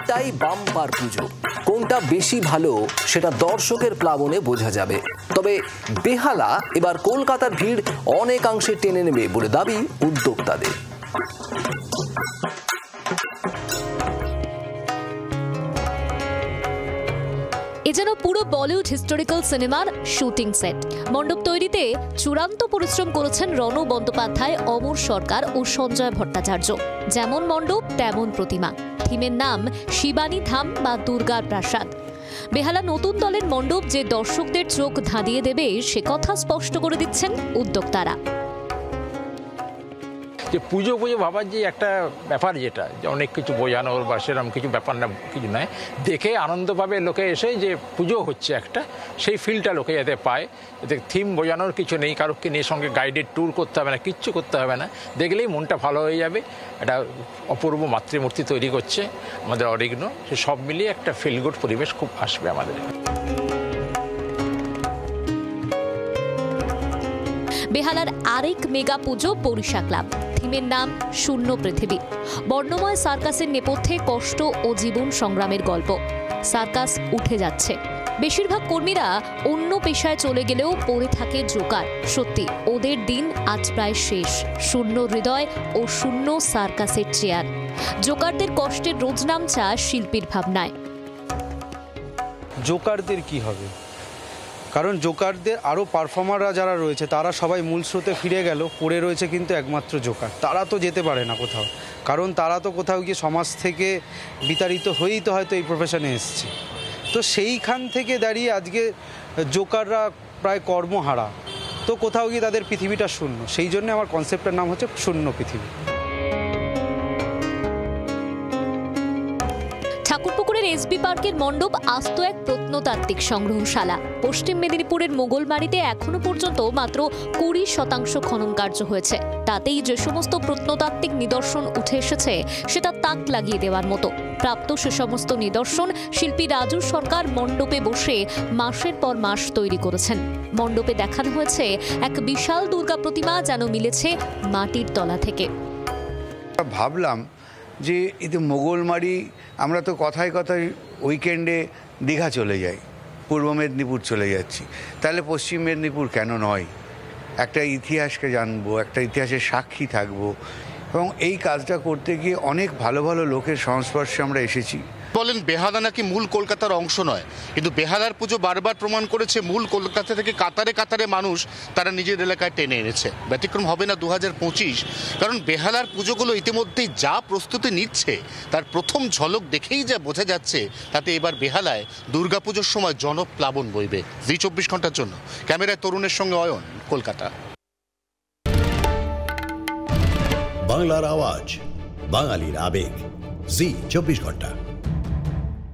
কোনটাই বাম্পার পুজো, কোনটা বেশি ভালো সেটা দর্শকের প্লাবনে বোঝা যাবে। তবে বেহালা এবার কলকাতার ভিড় অনেকাংশে টেনে নেবে বলে দাবি উদ্যোক্তাদের। এ যেন পুরো বলিউড হিস্টোরিক্যাল সিনেমার শুটিং সেট। মণ্ডপ তৈরিতে চূড়ান্ত পরিশ্রম করেছেন রণ বন্দ্যোপাধ্যায়, অমর সরকার ও সঞ্জয় ভট্টাচার্য। যেমন মণ্ডপ তেমন প্রতিমা। থিমের নাম শিবানী ধাম বা দুর্গার প্রাসাদ। বেহালা নতুন দলের মণ্ডপ যে দর্শকদের চোখ ধাঁধিয়ে দেবে সে কথা স্পষ্ট করে দিচ্ছেন উদ্যোক্তারা। যে পুজো পুজো ভাবার যে একটা ব্যাপার, যেটা যে অনেক কিছু বোঝানোর বা সেরকম কিছু ব্যাপার না, কিছু নয়, দেখে আনন্দ পাবে লোকে এসে যে পুজো হচ্ছে একটা, সেই ফিলটা লোকে যাতে পায়। এতে থিম বোঝানোর কিছু নেই, কারোকে নিয়ে সঙ্গে গাইডেড ট্যুর করতে হবে না, কিচ্ছু করতে হবে না, দেখলেই মনটা ভালো হয়ে যাবে। একটা অপূর্ব মাতৃমূর্তি তৈরি করছে আমাদের অরিগ্ন, সে সব মিলিয়ে একটা ফিল গুড পরিবেশ খুব আসবে আমাদের। বেহালার আরেক মেগা পুজো বরিশা ক্লাব। থিমের নাম শূন্য পৃথিবী। বর্ণময় সার্কাসের নেপথ্যে কষ্ট ও জীবন সংগ্রামের গল্প। সার্কাস উঠে যাচ্ছে, বেশিরভাগ কর্মীরা অন্য পেশায় চলে গেলেও পড়ে থাকে জোকার। সত্যি ওদের দিন আজ প্রায় শেষ। শূন্য হৃদয় ও শূন্য সার্কাসের চেয়ার। জোকারদের কষ্টের রোজনামচা শিল্পীর ভাবনায়। জোকারদের কি হবে? কারণ জোকারদের আরও পারফর্মাররা যারা রয়েছে তারা সবাই মূল স্রোতে ফিরে গেল, পড়ে রয়েছে কিন্তু একমাত্র জোকার। তারা তো যেতে পারে না কোথাও, কারণ তারা তো কোথাও গিয়ে সমাজ থেকে বিতাড়িত হয়েই তো হয়তো এই প্রফেশনে এসছে। তো সেইখান থেকে দাঁড়িয়ে আজকে জোকাররা প্রায় কর্মহারা, তো কোথাও গিয়ে তাদের পৃথিবীটা শূন্য। সেই জন্য আমার কনসেপ্টের নাম হচ্ছে শূন্য পৃথিবী। ঠাকুরপুকুরের এসবি পার্কের মণ্ডপ আস্ত এক প্রত্নতাত্ত্বিক সংগ্রহশালা। পশ্চিম মেদিনীপুরের মোগলমারিতে এখনো পর্যন্ত মাত্র 20% খনন কার্য হয়েছে। তাতেই যে সমস্ত প্রত্নতাত্ত্বিক নিদর্শন উঠে এসেছে সেটা তাক লাগিয়ে দেওয়ার মতো। প্রাপ্ত সে সমস্ত নিদর্শন শিল্পী রাজু সরকার মণ্ডপে বসে মাসের পর মাস তৈরি করেছেন। মণ্ডপে দেখানো হয়েছে এক বিশাল দুর্গা প্রতিমা যেন মিলেছে মাটির তলা থেকে। ভাবলাম যে এতে মোগলমারি, আমরা তো কথায় কথায় উইকেন্ডে দীঘা চলে যাই, পূর্ব মেদিনীপুর চলে যাচ্ছি, তাহলে পশ্চিম মেদিনীপুর কেন নয়? একটা ইতিহাসকে জানবো, একটা ইতিহাসের সাক্ষী থাকবো। এবং এই কাজটা করতে গিয়ে অনেক ভালো ভালো লোকের সংস্পর্শে আমরা এসেছি। বলেন বেহালা নাকি মূল কলকাতার অংশ নয়, কিন্তু বেহালার পুজো বারবার প্রমাণ করেছে মূল কলকাতা থেকে কাতারে কাতারে মানুষ তারা নিজের এলাকায় টেনে এনেছে। ব্যতিক্রম হবে না 2025, কারণ বেহালার পুজোগুলো ইতিমধ্যেই যা প্রস্তুতি নিচ্ছে তার প্রথম ঝলক দেখেই যা বোঝা যাচ্ছে, তাতে এবার বেহালায় দুর্গাপুজোর সময় জনপ্লাবন বইবে। জি 24 ঘন্টার জন্য ক্যামেরায় তরুণের সঙ্গে অয়ন, কলকাতা। বাংলার আওয়াজ, বাঙালির আবেগ, জি 24 ঘন্টা।